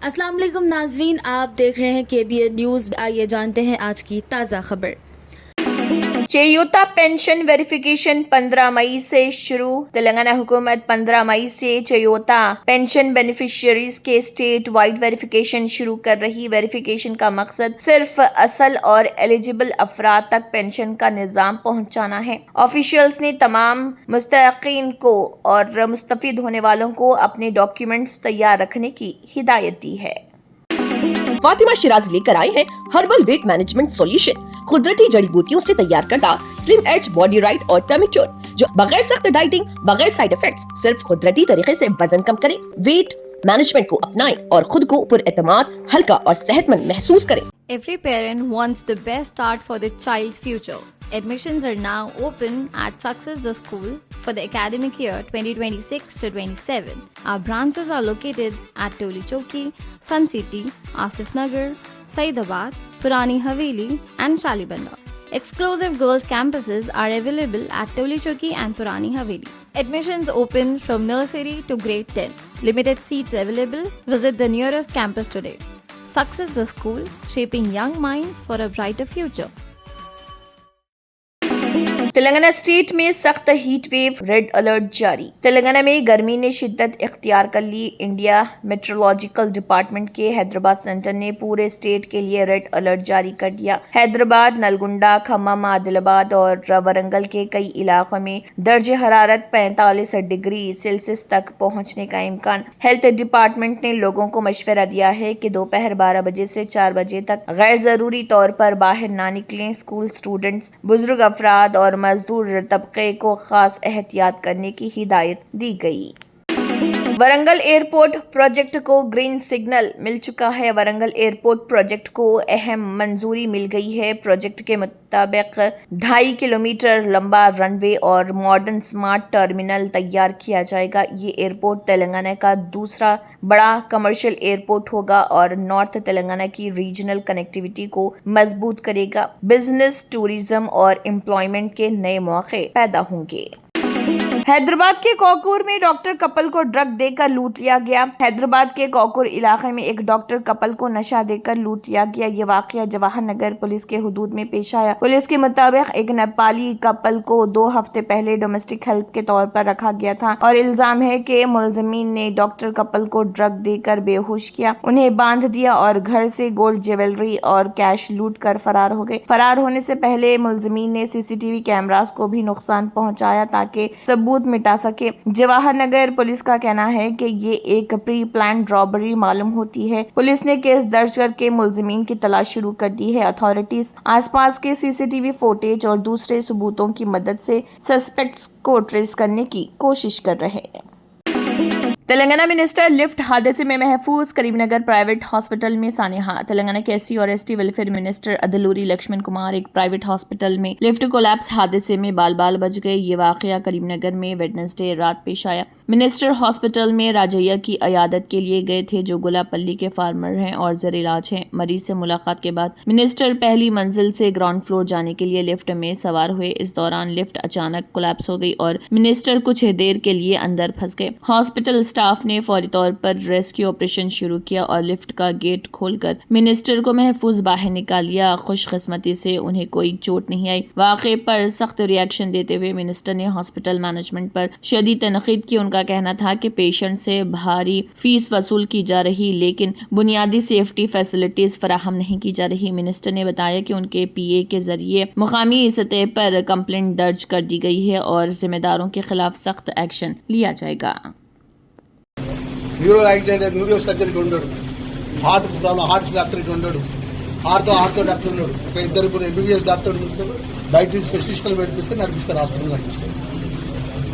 अस्सलाम वालेकुम नाजरीन, आप देख रहे हैं KBN न्यूज़। आइए जानते हैं आज की ताज़ा खबर। चेयूता पेंशन वेरिफिकेशन 15 मई से शुरू। तेलंगाना हुकूमत 15 मई से चेयूता पेंशन बेनिफिशियरीज के स्टेट वाइड वेरिफिकेशन शुरू कर रही। वेरिफिकेशन का मकसद सिर्फ असल और एलिजिबल अफराद तक पेंशन का निजाम पहुंचाना है। ऑफिशियल्स ने तमाम मुस्तहिकीन को और मुस्तफिद होने वालों को अपने डॉक्यूमेंट्स तैयार रखने की हिदायत दी है। फातिमा शिराज लेकर आए हैं हर्बल वेट मैनेजमेंट सॉल्यूशन, कुदरती जड़ी बूटियों से तैयार करता स्लिम एज बॉडी राइट और टर्मिक क्योर, जो बगैर सख्त डाइटिंग, बगैर साइड इफेक्ट्स, सिर्फ कुदरती तरीके से वजन कम करे। वेट मैनेजमेंट को अपनाएं और खुद को पुरएतमाद, हल्का और सेहतमंद महसूस करें। Every parent wants the best start for their child's future. Admissions are now open at Success the School for the academic year 2026 to 27. Our branches are located at Toli Chowki, Sun City, Asif Nagar, Saidabad, Purani Haveli and Shalibanda. Exclusive girls campuses are available at Toli Chowki and Purani Haveli. Admissions open from nursery to grade 10. Limited seats available. Visit the nearest campus today. Success the School, shaping young minds for a brighter future. Telangana state में सख्त heat wave, red alert जारी। तेलंगाना में गर्मी ने शिद्दत इख्तियार कर ली। India meteorological department के हैदराबाद सेंटर ने पूरे स्टेट के लिए रेड अलर्ट जारी कर दिया। हैदराबाद, नलगुंडा, खम्मम, आदिलाबाद और वरंगल के कई इलाकों में दर्जे हरारत 45 डिग्री सेल्सियस तक पहुंचने का इम्कान। हेल्थ डिपार्टमेंट ने लोगों को मशवरा दिया है कि दोपहर 12 बजे से 4 बजे तक गैर जरूरी तौर पर बाहर ना निकलें। स्कूल स्टूडेंट्स, बुजुर्ग अफराद और मजदूर तबके को खास एहतियात करने की हिदायत दी गई। वरंगल एयरपोर्ट प्रोजेक्ट को ग्रीन सिग्नल मिल चुका है। वरंगल एयरपोर्ट प्रोजेक्ट को अहम मंजूरी मिल गई है। प्रोजेक्ट के मुताबिक 2.5 किलोमीटर लंबा रनवे और मॉडर्न स्मार्ट टर्मिनल तैयार किया जाएगा। ये एयरपोर्ट तेलंगाना का दूसरा बड़ा कमर्शियल एयरपोर्ट होगा और नॉर्थ तेलंगाना की रीजनल कनेक्टिविटी को मजबूत करेगा। बिजनेस, टूरिज्म और एम्प्लॉयमेंट के नए मौके पैदा होंगे। हैदराबाद के कोकूर में डॉक्टर कपल को ड्रग देकर लूट लिया गया। हैदराबाद के कोकूर इलाके में एक डॉक्टर कपल को नशा देकर लूट लिया गया। ये वाकया जवाहर नगर पुलिस के हुदूद में पेश आया। पुलिस के मुताबिक एक नेपाली कपल को 2 हफ्ते पहले डोमेस्टिक हेल्प के तौर पर रखा गया था और इल्जाम है कि मुलजिमीन ने डॉक्टर कपल को ड्रग देकर बेहोश किया, उन्हें बांध दिया और घर से गोल्ड ज्वेलरी और कैश लूट कर फरार हो गए। फरार होने से पहले मुलजिमीन ने CCTV कैमरास को भी नुकसान पहुंचाया ताकि सबूत मिटा सके। जवाहर नगर पुलिस का कहना है कि ये एक प्री प्लान रॉबरी मालूम होती है। पुलिस ने केस दर्ज करके मुलजिमीन की तलाश शुरू कर दी है। अथॉरिटीज आसपास के CCTV फुटेज और दूसरे सबूतों की मदद से सस्पेक्ट्स को ट्रेस करने की कोशिश कर रहे हैं। तेलंगाना मिनिस्टर लिफ्ट हादसे में महफूज। करीमनगर प्राइवेट हॉस्पिटल में सानेहा। तेलंगाना के SC और ST welfare minister Adluri Laxman Kumar एक प्राइवेट हॉस्पिटल में लिफ्ट कोलैप्स हादसे में बाल बाल बच गए। ये वाकया करीमनगर में वेडनेसडे रात पेश आया। मिनिस्टर हॉस्पिटल में राजैया की अयादत के लिए गए थे, जो गुलापल्ली के फार्मर हैं और जेर इलाज हैं। मरीज से मुलाकात के बाद मिनिस्टर पहली मंजिल से ग्राउंड फ्लोर जाने के लिए लिफ्ट में सवार हुए। इस दौरान लिफ्ट अचानक कोलैप्स हो गई और मिनिस्टर कुछ देर के लिए अंदर फंस गए। हॉस्पिटल स्टाफ ने फौरी तौर पर रेस्क्यू ऑपरेशन शुरू किया और लिफ्ट का गेट खोलकर मिनिस्टर को महफूज बाहर निकाल लिया। खुशकिस्मती से उन्हें कोई चोट नहीं आई। वाकये पर सख्त रिएक्शन देते हुए मिनिस्टर ने हॉस्पिटल मैनेजमेंट पर शदीद तनकीद की। उनका कहना था कि पेशेंट से भारी फीस वसूल की जा रही, लेकिन बुनियादी सेफ्टी फैसिलिटीज फराहम नहीं की जा रही। मिनिस्टर ने बताया कि उनके PA के जरिए मुकामी सतह पर कंप्लेंट दर्ज कर दी गई है और जिम्मेदारों के खिलाफ सख्त एक्शन लिया जाएगा। న్యూరో యాక్సిడెంట్, న్యూరో సర్జరీకి ఉన్నాడు, హార్ట్ ప్రాబ్లం, హార్ట్ డాక్టర్కి ఉన్నాడు, ఆర్థో డాక్టర్ ఉన్నాడు, ఒక ఇద్దరు MBBS డాక్టర్ ఉంటారు. బయట నుంచి స్పెషలిస్టులు పెట్టిస్తే నడిపిస్తారు, హాస్పిటల్ నడిపిస్తారు.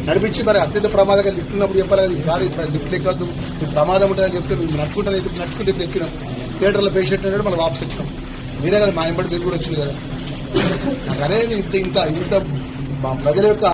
నడిపించి మరి అత్యంత ప్రమాదంగా లిఫ్ట్ ఉన్నప్పుడు చెప్పాలి కదా, ఈసారి లిఫ్ట్ ఎక్కద్దు, ప్రమాదం ఉంటుందని చెప్తే మేము నడుచుకుంటే ఎక్కినాం. థియేటర్లో పేషెంట్ ఉన్నాడు, మనం వాపస్ వచ్చినాం. మీరే కదా మా ఎంబడి మీరు కూడా వచ్చింది కదా. నాకు అనేది ఇంత ప్రజల యొక్క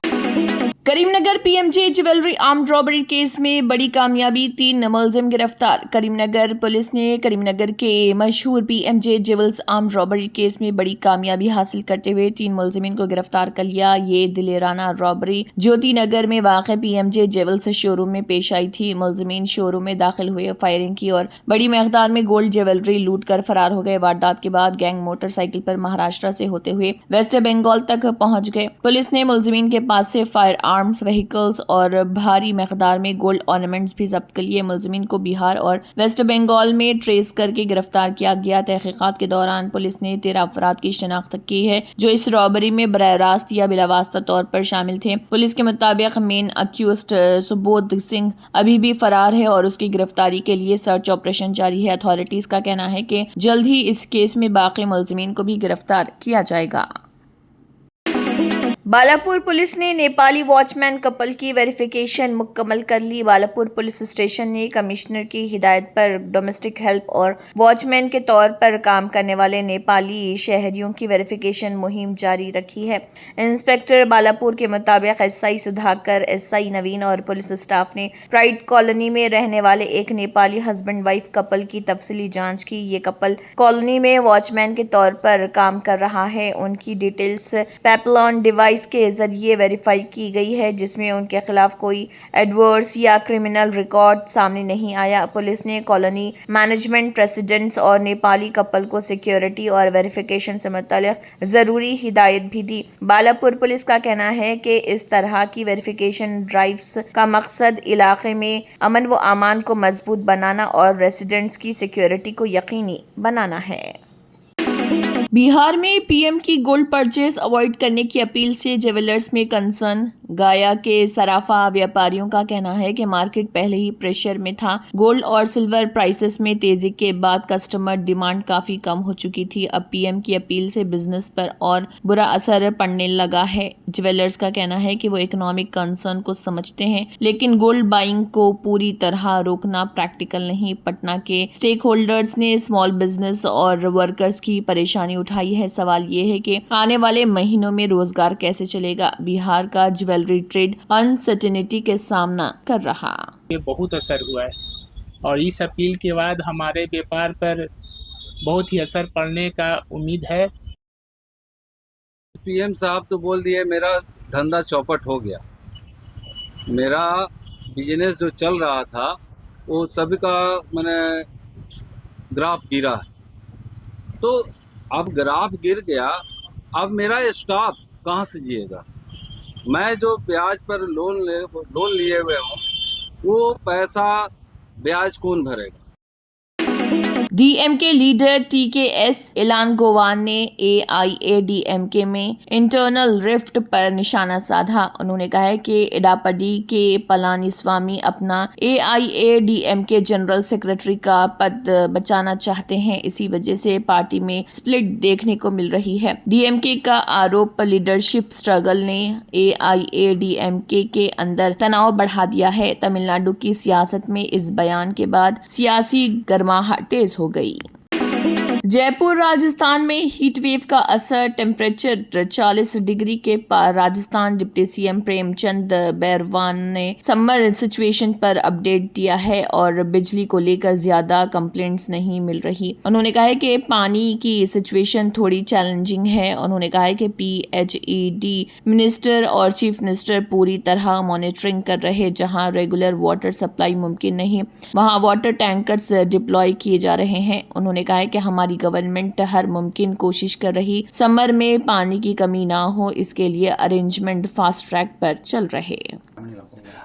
Karimnagar PMJ jewellery armed robbery case में बड़ी कामयाबी, 3 मुलजिम गिरफ्तार। करीमनगर पुलिस ने करीमनगर के मशहूर पीएमजे ज्वेल्स आर्म्ड रॉबरी केस में बड़ी कामयाबी हासिल करते हुए 3 मुलजिमीन को गिरफ्तार कर लिया। ये दिलेराना रॉबरी ज्योति नगर में वाक़ पीएमजे ज्वेल्स शोरूम में पेश आई थी। मुलजिमीन शोरूम में दाखिल हुए, फायरिंग की और बड़ी मकदार में गोल्ड ज्वेलरी लूट कर फरार हो गए। वारदात के बाद गैंग मोटरसाइकिल पर महाराष्ट्र से होते हुए वेस्ट बंगाल तक पहुंच गए। पुलिस ने मुलजिमीन के पास से फायर आर्म्स, व्हीकल्स और भारी मकदार में गोल्ड ऑर्नामेंट्स भी जब्त कर लिए। मुलजिमीन को बिहार और वेस्ट बंगाल में ट्रेस करके गिरफ्तार किया गया। तहकीकात के दौरान पुलिस ने 13 अफराद की शनाख्त की है जो इस रॉबरी में बराह रास्त या बिलावास्ता तौर पर शामिल थे। पुलिस के मुताबिक मेन अक्यूज्ड सुबोध सिंह अभी भी फरार है और उसकी गिरफ्तारी के लिए सर्च ऑपरेशन जारी है। अथॉरिटीज का कहना है कि जल्द ही इस केस में बाकी मुलजिमीन को भी गिरफ्तार किया जाएगा। बालापुर पुलिस ने नेपाली वॉचमैन कपल की वेरिफिकेशन मुकम्मल कर ली। बालापुर पुलिस स्टेशन ने कमिश्नर की हिदायत पर डोमेस्टिक हेल्प और वॉचमैन के तौर पर काम करने वाले नेपाली शहरियों की वेरिफिकेशन मुहिम जारी रखी है। इंस्पेक्टर बालापुर के मुताबिक एसआई सुधाकर, एसआई नवीन और पुलिस स्टाफ ने प्राइड कॉलोनी में रहने वाले एक नेपाली हस्बैंड वाइफ कपल की तफसीली जाँच की। ये कपल कॉलोनी में वॉचमैन के तौर पर काम कर रहा है। उनकी डिटेल्स पैपलॉन डिवाइस के जरिए वेरीफाई की गई है, जिसमें उनके खिलाफ कोई एडवर्स या क्रिमिनल रिकॉर्ड सामने नहीं आया। पुलिस ने कॉलोनी मैनेजमेंट, प्रेसिडेंट्स और नेपाली कपल को सिक्योरिटी और वेरिफिकेशन से मुताल्लिक जरूरी हिदायत भी दी। बालापुर पुलिस का कहना है कि इस तरह की वेरिफिकेशन ड्राइव्स का मकसद इलाके में अमन व अमान को मजबूत बनाना और रेसिडेंट्स की सिक्योरिटी को यकीनी बनाना है। बिहार में पीएम की गोल्ड परचेज अवॉइड करने की अपील से ज्वेलर्स में कंसर्न। गाया के सराफा व्यापारियों का कहना है कि मार्केट पहले ही प्रेशर में था। गोल्ड और सिल्वर प्राइसेस में तेजी के बाद कस्टमर डिमांड काफी कम हो चुकी थी। अब पीएम की अपील से बिजनेस पर और बुरा असर पड़ने लगा है। ज्वेलर्स का कहना है कि वो इकोनॉमिक कंसर्न को समझते हैं, लेकिन गोल्ड बाइंग को पूरी तरह रोकना प्रैक्टिकल नहीं। पटना के स्टेक होल्डर्स ने स्मॉल बिजनेस और वर्कर्स की परेशानी उठाई है। सवाल ये है कि आने वाले महीनों में रोजगार कैसे चलेगा। बिहार का ज्वेलरी ट्रेड अनसर्टेनिटी के सामना कर रहा। ये बहुत असर हुआ है और इस अपील के बाद हमारे व्यापार पर बहुत ही असर पड़ने का उम्मीद है। पीएम साहब तो बोल दिए मेरा धंधा चौपट हो गया, मेरा बिजनेस जो चल रहा था वो सभी का मैंने ग्राफ गिरा है। तो अब ग्राफ गिर गया, अब मेरा स्टाफ कहाँ से जिएगा? मैं जो ब्याज पर लोन लिए हुए हूँ वो पैसा ब्याज कौन भरेगा? डीएमके लीडर टीकेएस इलानगोवान ने एआईएडीएमके में इंटरनल रिफ्ट पर निशाना साधा। उन्होंने कहा है कि इडापडी के पलानीस्वामी अपना एआईएडीएमके जनरल सेक्रेटरी का पद बचाना चाहते हैं। इसी वजह से पार्टी में स्प्लिट देखने को मिल रही है। डीएमके का आरोप लीडरशिप स्ट्रगल ने एआईएडीएमके के अंदर तनाव बढ़ा दिया है। तमिलनाडु की सियासत में इस बयान के बाद सियासी गर्माहट तेज हो गई। जयपुर राजस्थान में हीट वेव का असर, टेम्परेचर 40 डिग्री के पार। राजस्थान डिप्टी सीएम प्रेमचंद बैरवान ने समर सिचुएशन पर अपडेट दिया है और बिजली को लेकर ज्यादा कंप्लेंट्स नहीं मिल रही। उन्होंने कहा है कि पानी की सिचुएशन थोड़ी चैलेंजिंग है। उन्होंने कहा है कि पीएचईडी मिनिस्टर और चीफ मिनिस्टर पूरी तरह मॉनिटरिंग कर रहे। जहां रेगुलर वाटर सप्लाई मुमकिन नहीं, वहां वाटर टैंकर्स डिप्लॉय किए जा रहे हैं। उन्होंने कहा है कि हमारी गवर्नमेंट हर मुमकिन कोशिश कर रही समर में पानी की कमी ना हो, इसके लिए अरेंजमेंट फास्ट ट्रैक पर चल रहे।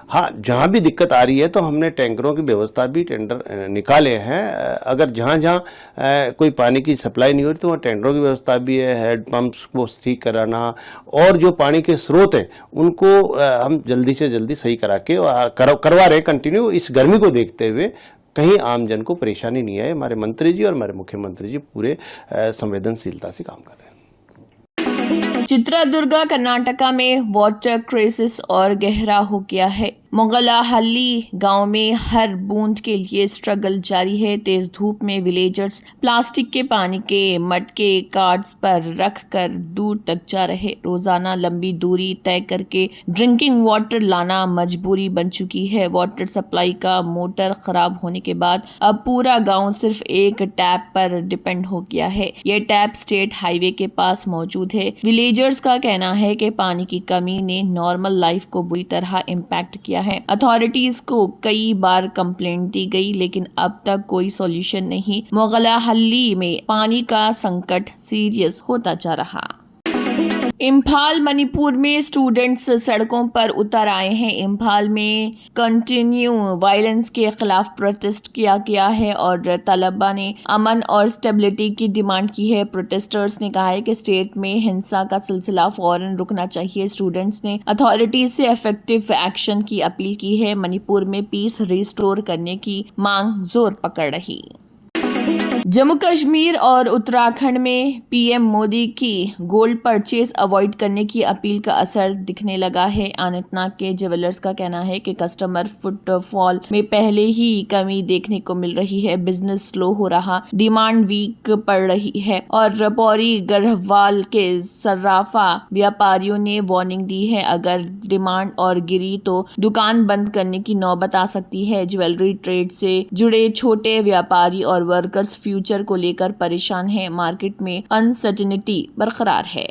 हाँ, जहाँ भी दिक्कत आ रही है तो हमने टैंकरों की व्यवस्था भी टेंडर निकाले हैं। अगर जहाँ कोई पानी की सप्लाई नहीं हो रही तो वहाँ टेंडरों की व्यवस्था भी है। हेड पंप्स को ठीक कराना और जो पानी के स्रोत हैं उनको हम जल्दी से जल्दी सही करा के करवा रहे कंटिन्यू। इस गर्मी को देखते हुए कहीं आम जन को परेशानी नहीं आए। हमारे मंत्री जी और हमारे मुख्यमंत्री जी पूरे संवेदनशीलता से काम कर रहे हैं। चित्रदुर्गा कर्नाटका में वाटर क्राइसिस और गहरा हो गया है। मुगलाहल्ली गांव में हर बूंद के लिए स्ट्रगल जारी है। तेज धूप में विलेजर्स प्लास्टिक के पानी के मटके कार्ड्स पर रख कर दूर तक जा रहे। रोजाना लंबी दूरी तय करके ड्रिंकिंग वाटर लाना मजबूरी बन चुकी है। वाटर सप्लाई का मोटर खराब होने के बाद अब पूरा गांव सिर्फ एक टैप पर डिपेंड हो गया है। ये टैप स्टेट हाईवे के पास मौजूद है। विलेजर्स का कहना है कि पानी की कमी ने नॉर्मल लाइफ को बुरी तरह इम्पैक्ट किया है। अथॉरिटीज को कई बार कंप्लेंट दी गई, लेकिन अब तक कोई सॉल्यूशन नहीं। मुगलाहल्ली में पानी का संकट सीरियस होता जा रहा। इम्फाल मणिपुर में स्टूडेंट्स सड़कों पर उतर आए हैं। इम्फाल में कंटिन्यू वायलेंस के खिलाफ प्रोटेस्ट किया गया है और तलबा ने अमन और स्टेबिलिटी की डिमांड की है। प्रोटेस्टर्स ने कहा है कि स्टेट में हिंसा का सिलसिला फौरन रुकना चाहिए। स्टूडेंट्स ने अथॉरिटीज से इफेक्टिव एक्शन की अपील की है। मणिपुर में पीस रिस्टोर करने की मांग जोर पकड़ रही। जम्मू कश्मीर और उत्तराखंड में पीएम मोदी की गोल्ड परचेज अवॉइड करने की अपील का असर दिखने लगा है। अनंतनाग के ज्वेलर्स का कहना है कि कस्टमर फुटफॉल में पहले ही कमी देखने को मिल रही है। बिजनेस स्लो हो रहा, डिमांड वीक पड़ रही है और पौरी गढ़वाल के सर्राफा व्यापारियों ने वार्निंग दी है। अगर डिमांड और गिरी तो दुकान बंद करने की नौबत आ सकती है। ज्वेलरी ट्रेड से जुड़े छोटे व्यापारी और वर्कर्स फ्यूचर को लेकर परेशान हैं। मार्केट में अनसर्टेनिटी बरकरार है।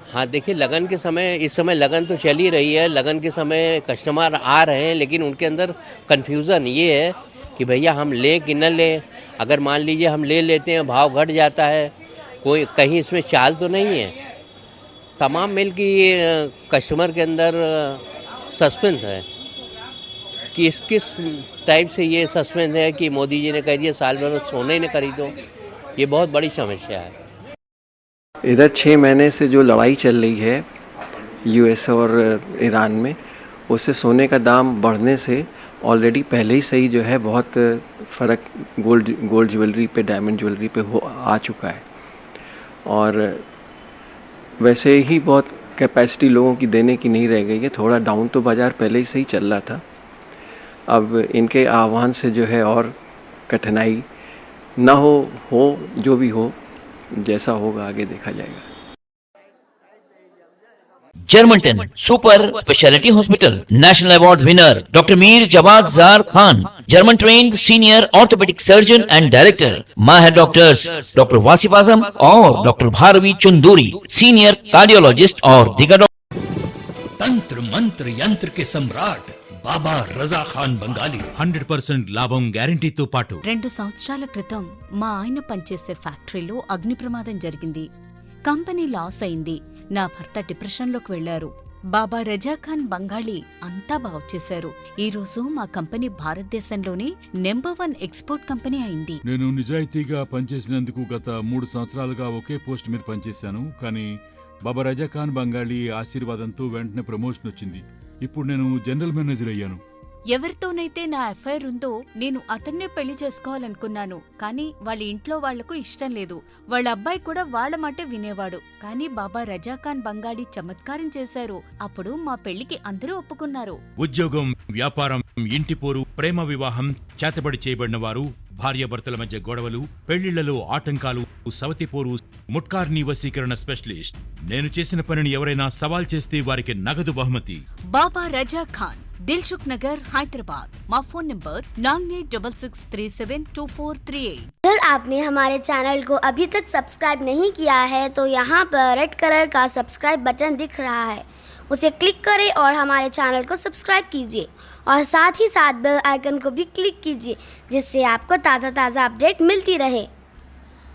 हाँ देखिए, लगन के समय, इस समय लगन तो चल ही रही है। लगन के समय कस्टमर आ रहे हैं, लेकिन उनके अंदर कन्फ्यूज़न ये है कि भैया हम लें कि न लें। अगर मान लीजिए हम ले लेते हैं, भाव घट जाता है, कोई कहीं इसमें चाल तो नहीं है। तमाम मिल की कस्टमर के अंदर सस्पेंस है कि किस टाइप से ये सस्पेंस है कि मोदी जी ने कह दिया साल भर सोने न खरीदो। ये बहुत बड़ी समस्या है। इधर 6 महीने से जो लड़ाई चल रही है यूएस और ईरान में, उससे सोने का दाम बढ़ने से ऑलरेडी पहले ही सही जो है बहुत फ़र्क गोल्ड ज्वेलरी पे, डायमंड ज्वेलरी पे आ चुका है। और वैसे ही बहुत कैपेसिटी लोगों की देने की नहीं रह गई है। थोड़ा डाउन तो बाज़ार पहले ही सही चल रहा था। अब इनके आह्वान से जो है और कठिनाई ना हो जो भी हो, जैसा होगा आगे देखा जाएगा। Germanten super speciality hospital, national award winner doctor Mir Jawad Zar Khan, German trained senior orthopaedic surgeon and director. माहिर डॉक्टर्स डॉक्टर वासिफ आजम और doctor Bharvi Chunduri, senior cardiologist और दीगर। तंत्र मंत्र यंत्र के सम्राट బాబా రజా ఖాన్ బంగాలి 100% లాభం గ్యారెంటీతో పాటు 2 సంవత్సరాల క్రితం మా ఆయన పనిచేసే ఫ్యాక్టరీలో అగ్ని ప్రమాదం జరిగింది. కంపెనీ లాస్ అయింది. నా భర్త డిప్రెషన్లోకి వెళ్లారు. బాబా రజా ఖాన్ బంగాళీ అంతా బాగుచేశారు. ఈ రోజు మా కంపెనీ భారతదేశంలోనే నెంబర్ 1 ఎక్స్పోర్ట్ కంపెనీ అయింది. నేను నిజాయితీగా పనిచేసినందుకు గత 3 సంవత్సరాలుగా ఒకే పోస్ట్ మీద పనిచేశాను. కానీ బాబా రజా ఖాన్ బంగాళీ ఆశీర్వాదంతో వెంటనే ప్రమోషన్ వచ్చింది. ఇప్పుడు నేను జనరల్ మేనేజర్ అయ్యాను. ఎవరితోనైతే నా అఫైర్ ఉందో నేను అతన్నే పెళ్లి చేసుకోవాలనుకున్నాను. కానీ వాళ్ళ ఇంట్లో వాళ్లకు ఇష్టం లేదు. వాళ్ళ అబ్బాయి కూడా వాళ్ళ మాట వినేవాడు. కానీ బాబా రజా ఖాన్ బంగాళీ చమత్కారం చేశారు. అప్పుడు మా పెళ్లికి అందరూ ఒప్పుకున్నారు. ఉద్యోగం, వ్యాపారం, ఇంటి పోరు, ప్రేమ వివాహం, చేతబడి చేయబడిన వారు, భార్యాభర్తల మధ్య గొడవలు, పెళ్లిళ్లలో ఆటంకాలు, సవతిపోరు, ముట్కార్ని వశీకరణ స్పెషలిస్ట్. నేను చేసిన పనిని ఎవరైనా సవాల్ చేస్తే వారికి నగదు బహుమతి. బాబా రజా ఖాన్, दिलसुख नगर, हैदराबाद। माँ फोन नंबर 9866372438। अगर आपने हमारे चैनल को अभी तक सब्सक्राइब नहीं किया है तो यहाँ पर रेड कलर का सब्सक्राइब बटन दिख रहा है, उसे क्लिक करें और हमारे चैनल को सब्सक्राइब कीजिए और साथ ही साथ बेल आइकन को भी क्लिक कीजिए, जिससे आपको ताज़ा अपडेट मिलती रहे।